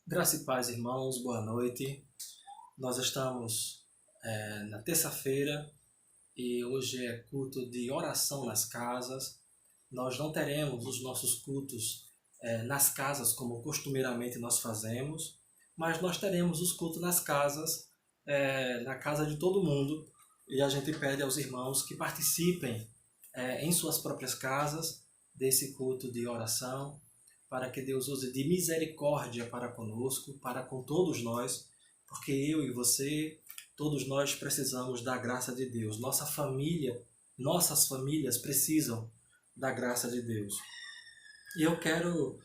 Graça e paz, irmãos, boa noite. Nós estamos na terça-feira e hoje é culto de oração nas casas. Nós não teremos os nossos cultos nas casas como costumeiramente nós fazemos, mas nós teremos os cultos nas casas, na casa de todo mundo, e a gente pede aos irmãos que participem em suas próprias casas desse culto de oração, para que Deus use de misericórdia para conosco, para com todos nós, porque eu e você, todos nós precisamos da graça de Deus. Nossa família, nossas famílias precisam da graça de Deus. E eu quero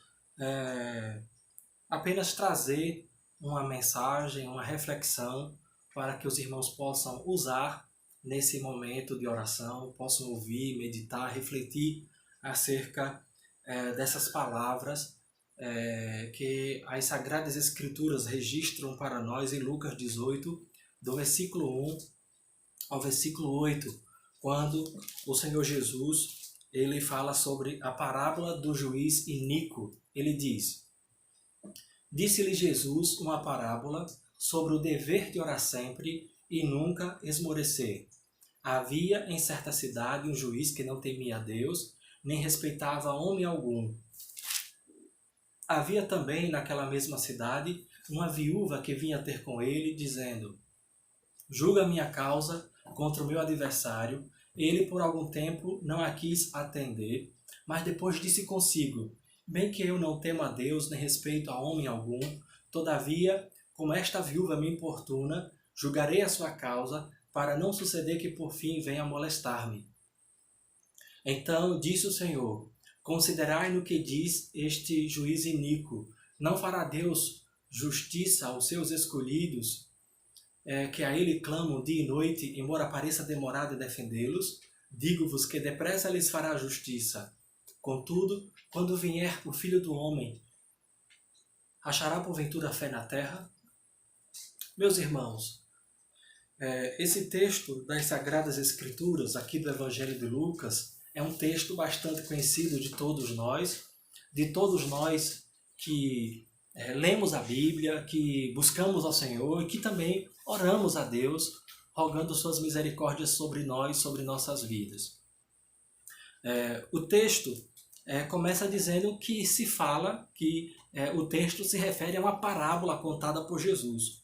apenas trazer uma mensagem, uma reflexão, para que os irmãos possam usar nesse momento de oração, possam ouvir, meditar, refletir acerca dessas palavras que as Sagradas Escrituras registram para nós em Lucas 18, do versículo 1 ao versículo 8, quando o Senhor Jesus ele fala sobre a parábola do juiz iníquo. Ele diz: Disse-lhe Jesus uma parábola sobre o dever de orar sempre e nunca esmorecer. Havia em certa cidade um juiz que não temia a Deus, nem respeitava homem algum. Havia também naquela mesma cidade uma viúva que vinha ter com ele, dizendo: Julga minha causa contra o meu adversário. Ele por algum tempo não a quis atender, mas depois disse consigo: Bem que eu não temo a Deus, nem respeito a homem algum, todavia, como esta viúva me importuna, julgarei a sua causa, para não suceder que por fim venha molestar-me. Então disse o Senhor: Considerai no que diz este juiz iníquo. Não fará Deus justiça aos seus escolhidos, que a ele clamam dia e noite, embora pareça demorado em defendê-los? Digo-vos que depressa lhes fará justiça. Contudo, quando vier o Filho do Homem, achará porventura fé na terra? Meus irmãos, esse texto das Sagradas Escrituras, aqui do Evangelho de Lucas, é um texto bastante conhecido de todos nós que lemos a Bíblia, que buscamos ao Senhor e que também oramos a Deus, rogando suas misericórdias sobre nós, sobre nossas vidas. O texto começa dizendo que se fala que o texto se refere a uma parábola contada por Jesus.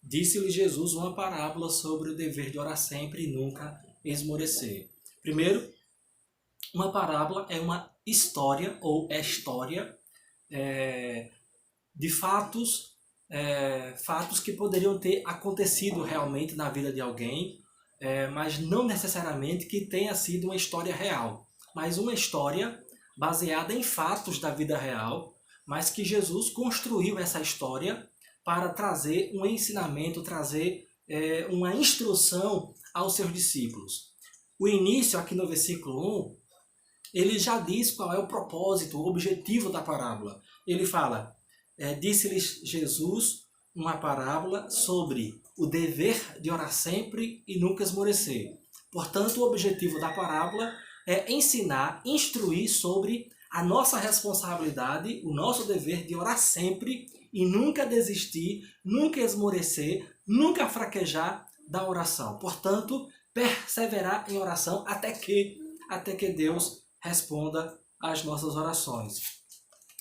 Disse-lhe Jesus uma parábola sobre o dever de orar sempre e nunca esmorecer. Primeiro, uma parábola é uma história ou história de fatos que poderiam ter acontecido realmente na vida de alguém, mas não necessariamente que tenha sido uma história real, mas uma história baseada em fatos da vida real, mas que Jesus construiu essa história para trazer um ensinamento, trazer uma instrução aos seus discípulos. O início, aqui no versículo 1, ele já diz qual é o propósito, o objetivo da parábola. Ele fala: disse-lhes Jesus uma parábola sobre o dever de orar sempre e nunca esmorecer. Portanto, o objetivo da parábola é ensinar, instruir sobre a nossa responsabilidade, o nosso dever de orar sempre e nunca desistir, nunca esmorecer, nunca fraquejar da oração. Portanto, perseverar em oração até que Deus responda às nossas orações.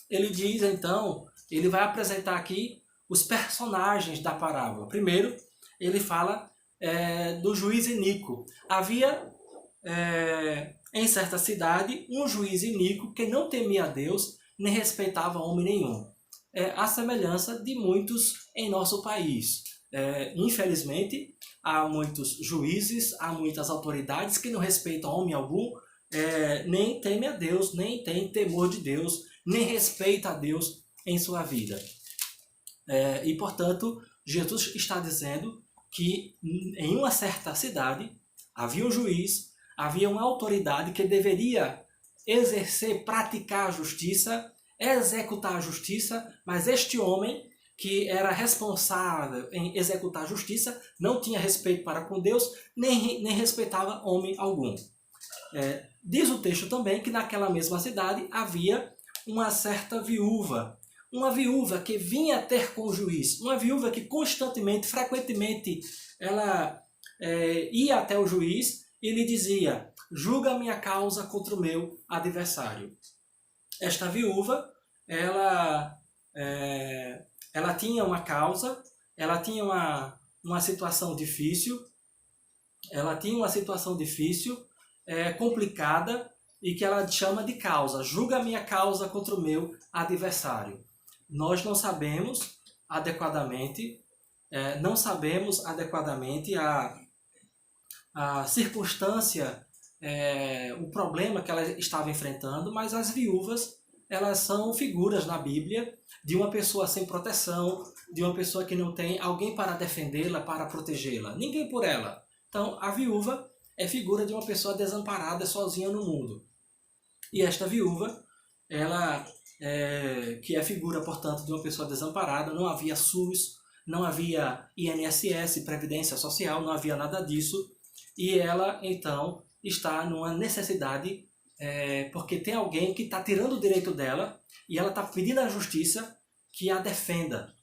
Ele diz então, ele vai apresentar aqui os personagens da parábola. Primeiro, ele fala do juiz iníquo. Havia em certa cidade um juiz iníquo que não temia a Deus, nem respeitava homem nenhum. A semelhança de muitos em nosso país. Infelizmente, há muitos juízes, há muitas autoridades que não respeitam homem algum, nem teme a Deus, nem tem temor de Deus, nem respeita a Deus em sua vida. E, portanto, Jesus está dizendo que em uma certa cidade havia um juiz, havia uma autoridade que deveria exercer, praticar a justiça, executar a justiça, mas este homem que era responsável em executar a justiça não tinha respeito para com Deus, nem respeitava homem algum. Diz o texto também que naquela mesma cidade havia uma certa viúva, uma viúva que vinha ter com o juiz, uma viúva que constantemente, frequentemente, ela ia até o juiz e lhe dizia: julga a minha causa contra o meu adversário. Esta viúva, ela tinha uma causa, ela tinha uma situação difícil, complicada, e que ela chama de causa. Julga a minha causa contra o meu adversário. Nós não sabemos adequadamente, a circunstância, o problema que ela estava enfrentando, mas as viúvas, elas são figuras na Bíblia de uma pessoa sem proteção, de uma pessoa que não tem alguém para defendê-la, para protegê-la, ninguém por ela. Então, a viúva é figura de uma pessoa desamparada, sozinha no mundo. E esta viúva, ela, que é figura, portanto, de uma pessoa desamparada, não havia SUS, não havia INSS, Previdência Social, não havia nada disso. E ela, então, está numa necessidade, porque tem alguém que está tirando o direito dela e ela está pedindo à justiça que a defenda.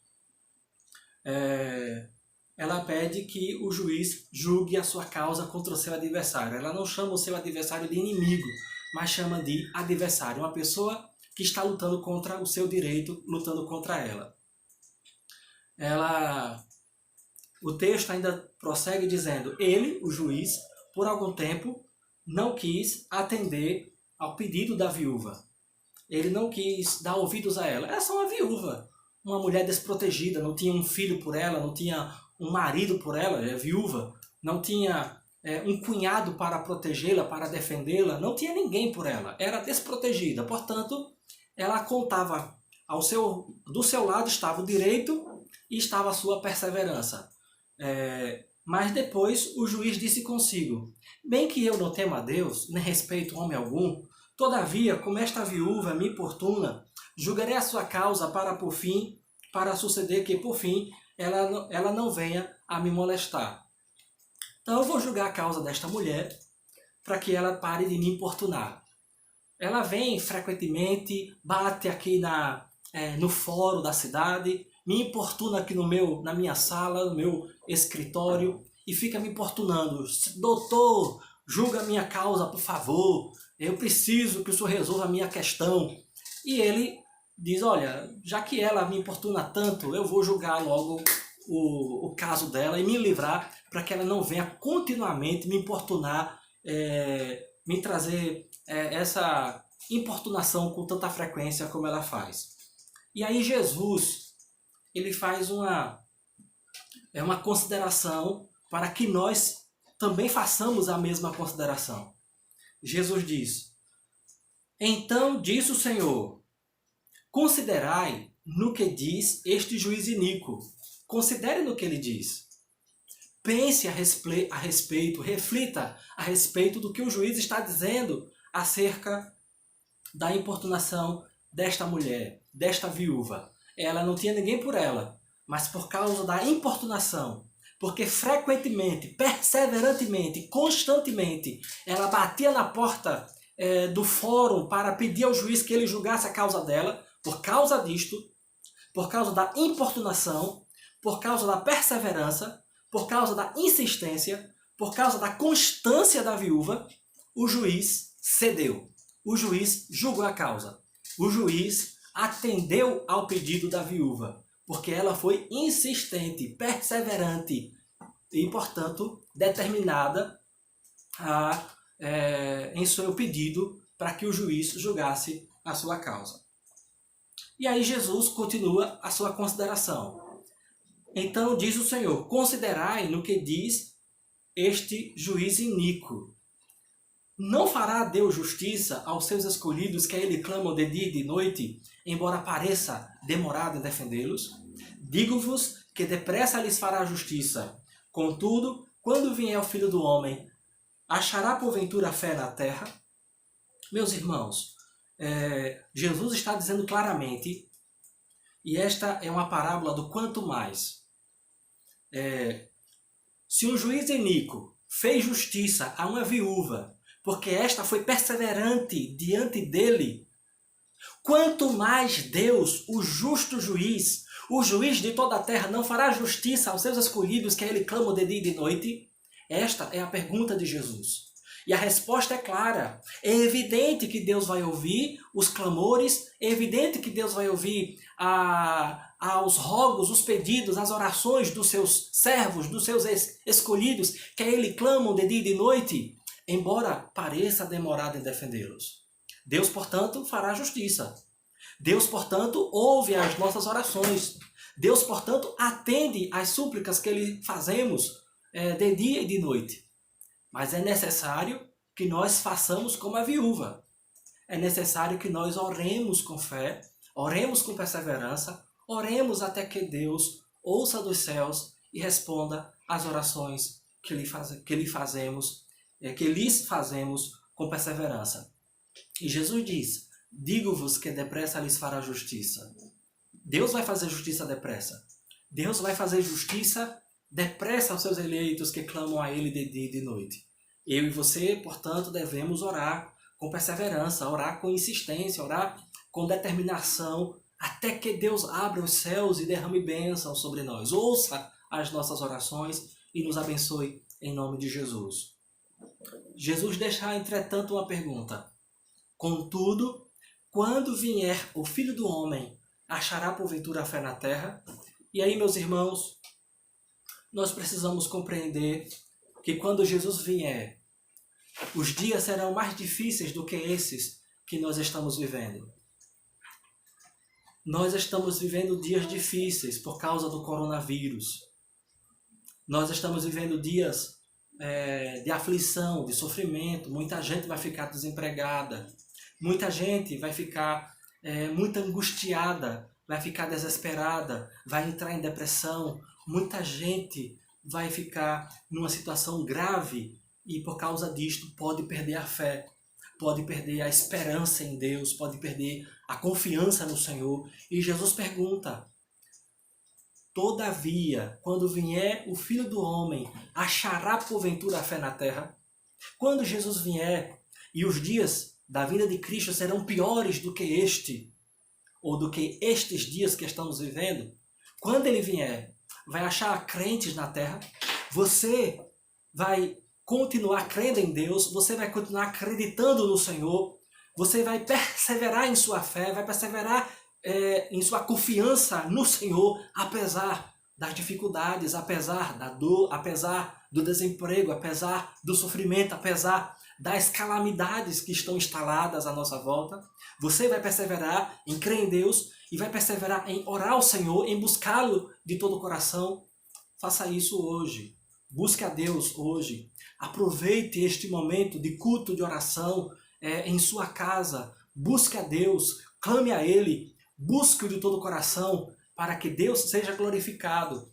Ela pede que o juiz julgue a sua causa contra o seu adversário. Ela não chama o seu adversário de inimigo, mas chama de adversário, uma pessoa que está lutando contra o seu direito, lutando contra ela. O texto ainda prossegue dizendo: ele, o juiz, por algum tempo, não quis atender ao pedido da viúva. Ele não quis dar ouvidos a ela. Ela é só uma viúva, uma mulher desprotegida, não tinha um filho por ela, não tinha um marido por ela, é viúva, não tinha um cunhado para protegê-la, para defendê-la, não tinha ninguém por ela, era desprotegida. Portanto, ela contava, do seu lado estava o direito e estava a sua perseverança. Mas depois o juiz disse consigo: bem que eu não temo a Deus, nem respeito homem algum, todavia, como esta viúva me importuna, julgarei a sua causa para suceder que, por fim, ela não venha a me molestar. Então eu vou julgar a causa desta mulher para que ela pare de me importunar. Ela vem frequentemente, bate aqui no fórum da cidade, me importuna aqui na minha sala, no meu escritório, e fica me importunando: doutor, julga a minha causa, por favor, eu preciso que o senhor resolva a minha questão. E ele diz: olha, já que ela me importuna tanto, eu vou julgar logo o caso dela e me livrar, para que ela não venha continuamente me importunar, me trazer essa importunação com tanta frequência como ela faz. E aí Jesus, ele faz uma consideração para que nós também façamos a mesma consideração. Jesus diz: então disse o Senhor, considerai no que diz este juiz iníquo. Considere no que ele diz. Pense a respeito, reflita a respeito do que o juiz está dizendo acerca da importunação desta mulher, desta viúva. Ela não tinha ninguém por ela, mas por causa da importunação, porque frequentemente, perseverantemente, constantemente, ela batia na porta do fórum para pedir ao juiz que ele julgasse a causa dela. Por causa disto, por causa da importunação, por causa da perseverança, por causa da insistência, por causa da constância da viúva, o juiz cedeu. O juiz julgou a causa. O juiz atendeu ao pedido da viúva, porque ela foi insistente, perseverante e, portanto, determinada em seu pedido para que o juiz julgasse a sua causa. E aí Jesus continua a sua consideração. Então diz o Senhor: considerai no que diz este juiz iníquo. Não fará Deus justiça aos seus escolhidos, que a ele clamam de dia e de noite, embora pareça demorado em defendê-los? Digo-vos que depressa lhes fará justiça. Contudo, quando vier o Filho do Homem, achará porventura fé na terra? Meus irmãos, Jesus está dizendo claramente, e esta é uma parábola do quanto mais. Se um juiz iníquo fez justiça a uma viúva, porque esta foi perseverante diante dele, quanto mais Deus, o justo juiz, o juiz de toda a terra, não fará justiça aos seus escolhidos que a ele clamam de dia e de noite? Esta é a pergunta de Jesus. E a resposta é clara. É evidente que Deus vai ouvir os clamores, é evidente que Deus vai ouvir aos rogos, os pedidos, as orações dos seus servos, dos seus escolhidos, que a ele clamam de dia e de noite, embora pareça demorado em defendê-los. Deus, portanto, fará justiça. Deus, portanto, ouve as nossas orações. Deus, portanto, atende às súplicas que lhe fazemos de dia e de noite. Mas é necessário que nós façamos como a viúva. É necessário que nós oremos com fé, oremos com perseverança, oremos até que Deus ouça dos céus e responda às orações que lhes fazemos com perseverança. E Jesus diz: digo-vos que depressa lhes fará justiça. Deus vai fazer justiça depressa. Deus vai fazer justiça depressa aos seus eleitos que clamam a Ele de dia e de noite. Eu e você, portanto, devemos orar com perseverança, orar com insistência, orar com determinação, até que Deus abra os céus e derrame bênção sobre nós. Ouça as nossas orações e nos abençoe em nome de Jesus. Jesus deixa, entretanto, uma pergunta. Contudo, quando vier o Filho do Homem, achará porventura a fé na terra? E aí, meus irmãos, nós precisamos compreender que quando Jesus vier, os dias serão mais difíceis do que esses que nós estamos vivendo. Nós estamos vivendo dias difíceis por causa do coronavírus. Nós estamos vivendo dias de aflição, de sofrimento. Muita gente vai ficar desempregada. Muita gente vai ficar muito angustiada, vai ficar desesperada, vai entrar em depressão. Muita gente vai ficar numa situação grave e por causa disto pode perder a fé, pode perder a esperança em Deus, pode perder a confiança no Senhor. E Jesus pergunta: todavia, quando vier o Filho do Homem, achará porventura a fé na terra? Quando Jesus vier e os dias da vinda de Cristo serão piores do que este, ou do que estes dias que estamos vivendo, quando ele vier, vai achar crentes na terra? Você vai continuar crendo em Deus, você vai continuar acreditando no Senhor, você vai perseverar em sua fé, vai perseverar em sua confiança no Senhor, apesar das dificuldades, apesar da dor, apesar do desemprego, apesar do sofrimento, apesar das calamidades que estão instaladas à nossa volta. Você vai perseverar em crer em Deus e vai perseverar em orar ao Senhor, em buscá-lo de todo o coração. Faça isso hoje. Busque a Deus hoje. Aproveite este momento de culto, de oração em sua casa. Busque a Deus, clame a Ele, busque-o de todo o coração para que Deus seja glorificado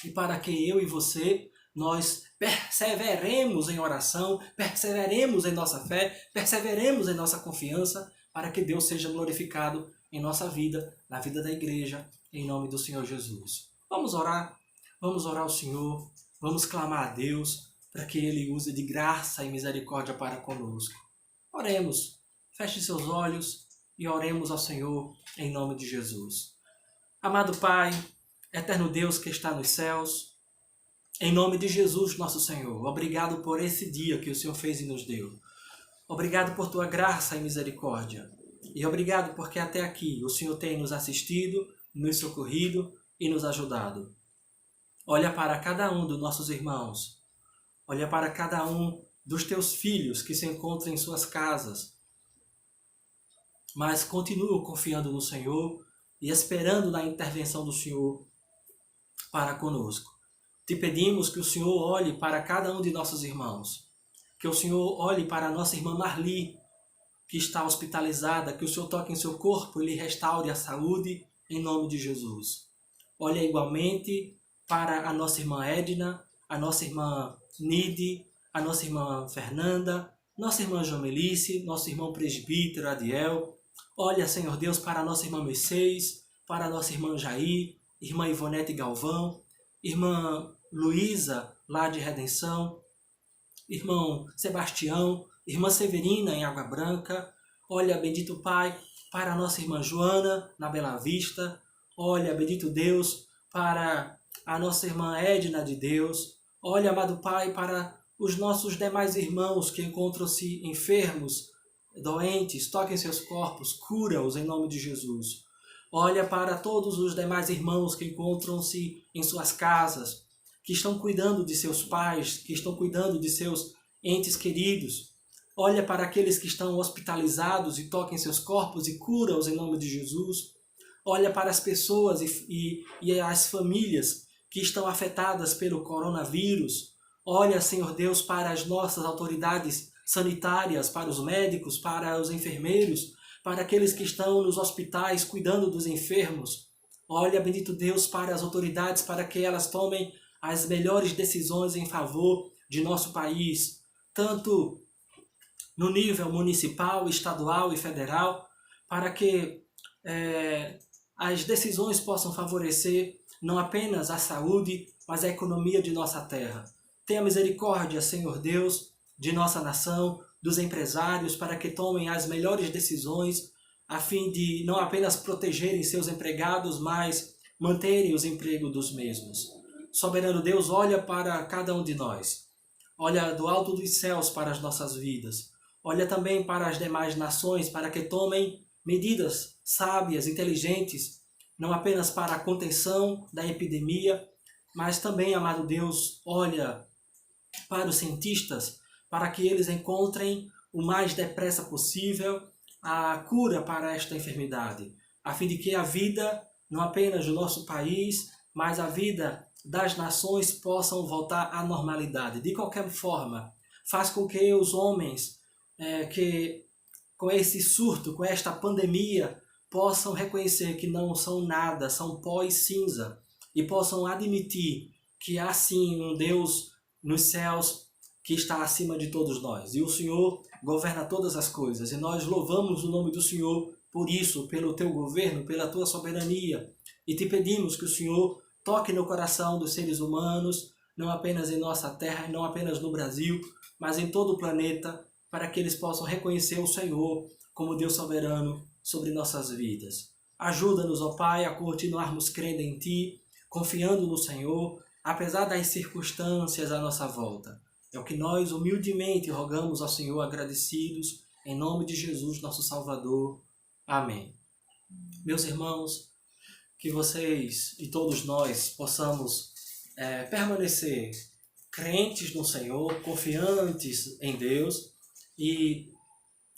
e para que eu e você, nós perseveremos em oração, perseveremos em nossa fé, perseveremos em nossa confiança, para que Deus seja glorificado em nossa vida, na vida da igreja, em nome do Senhor Jesus. Vamos orar ao Senhor, vamos clamar a Deus para que Ele use de graça e misericórdia para conosco. Oremos, feche seus olhos e oremos ao Senhor em nome de Jesus. Amado Pai, eterno Deus que está nos céus, em nome de Jesus, nosso Senhor, obrigado por esse dia que o Senhor fez e nos deu. Obrigado por tua graça e misericórdia. E obrigado porque até aqui o Senhor tem nos assistido, nos socorrido e nos ajudado. Olha para cada um dos nossos irmãos. Olha para cada um dos teus filhos que se encontram em suas casas. Mas continua confiando no Senhor e esperando na intervenção do Senhor para conosco. Te pedimos que o Senhor olhe para cada um de nossos irmãos. Que o Senhor olhe para a nossa irmã Marli, que está hospitalizada, que o Senhor toque em seu corpo e lhe restaure a saúde, em nome de Jesus. Olha igualmente para a nossa irmã Edna, a nossa irmã Nide, a nossa irmã Fernanda, nossa irmã Jomelice, nosso irmão presbítero Adiel. Olha, Senhor Deus, para a nossa irmã Mercedes, para a nossa irmã Jair, irmã Ivonete Galvão, irmã Luísa, lá de Redenção, irmão Sebastião, irmã Severina em Água Branca. Olha, bendito Pai, para a nossa irmã Joana, na Bela Vista. Olha, bendito Deus, para a nossa irmã Edna de Deus. Olha, amado Pai, para os nossos demais irmãos que encontram-se enfermos, doentes, toquem seus corpos, cura-os em nome de Jesus. Olha para todos os demais irmãos que encontram-se em suas casas, que estão cuidando de seus pais, que estão cuidando de seus entes queridos. Olha para aqueles que estão hospitalizados e toquem seus corpos e cura-os em nome de Jesus. Olha para as pessoas e as famílias que estão afetadas pelo coronavírus. Olha, Senhor Deus, para as nossas autoridades sanitárias, para os médicos, para os enfermeiros, para aqueles que estão nos hospitais cuidando dos enfermos. Olha, bendito Deus, para as autoridades, para que elas tomem as melhores decisões em favor de nosso país, tanto no nível municipal, estadual e federal, para que as decisões possam favorecer não apenas a saúde, mas a economia de nossa terra. Tenha misericórdia, Senhor Deus, de nossa nação, dos empresários, para que tomem as melhores decisões, a fim de não apenas protegerem seus empregados, mas manterem os empregos dos mesmos. Soberano Deus, olha para cada um de nós. Olha do alto dos céus para as nossas vidas. Olha também para as demais nações, para que tomem medidas sábias, inteligentes, não apenas para a contenção da epidemia, mas também, amado Deus, olha para os cientistas, para que eles encontrem o mais depressa possível a cura para esta enfermidade, a fim de que a vida, não apenas do nosso país, mas a vida das nações possam voltar à normalidade. De qualquer forma, faz com que os homens que com esse surto, com esta pandemia, possam reconhecer que não são nada, são pó e cinza, e possam admitir que há sim um Deus nos céus que está acima de todos nós. E o Senhor governa todas as coisas, e nós louvamos o nome do Senhor por isso, pelo teu governo, pela tua soberania, e te pedimos que o Senhor toque no coração dos seres humanos, não apenas em nossa terra, não apenas no Brasil, mas em todo o planeta, para que eles possam reconhecer o Senhor como Deus soberano sobre nossas vidas. Ajuda-nos, ó Pai, a continuarmos crendo em Ti, confiando no Senhor, apesar das circunstâncias à nossa volta. É o que nós humildemente rogamos ao Senhor, agradecidos, em nome de Jesus, nosso Salvador. Amém. Meus irmãos, que vocês e todos nós possamos permanecer crentes no Senhor, confiantes em Deus e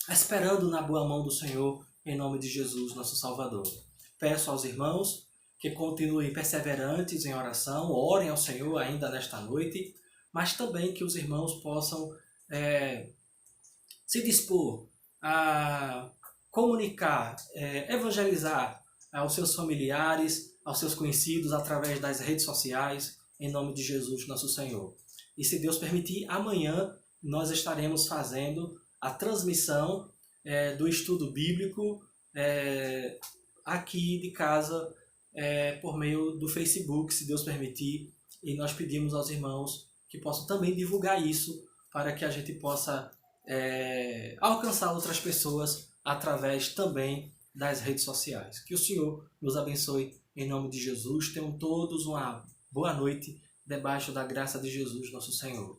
esperando na boa mão do Senhor, em nome de Jesus, nosso Salvador. Peço aos irmãos que continuem perseverantes em oração, orem ao Senhor ainda nesta noite, mas também que os irmãos possam se dispor a comunicar, evangelizar aos seus familiares, aos seus conhecidos, através das redes sociais, em nome de Jesus, nosso Senhor. E se Deus permitir, amanhã nós estaremos fazendo a transmissão do estudo bíblico aqui de casa, por meio do Facebook, se Deus permitir. E nós pedimos aos irmãos que possam também divulgar isso, para que a gente possa alcançar outras pessoas através também das redes sociais. Que o Senhor nos abençoe em nome de Jesus. Tenham todos uma boa noite debaixo da graça de Jesus, nosso Senhor.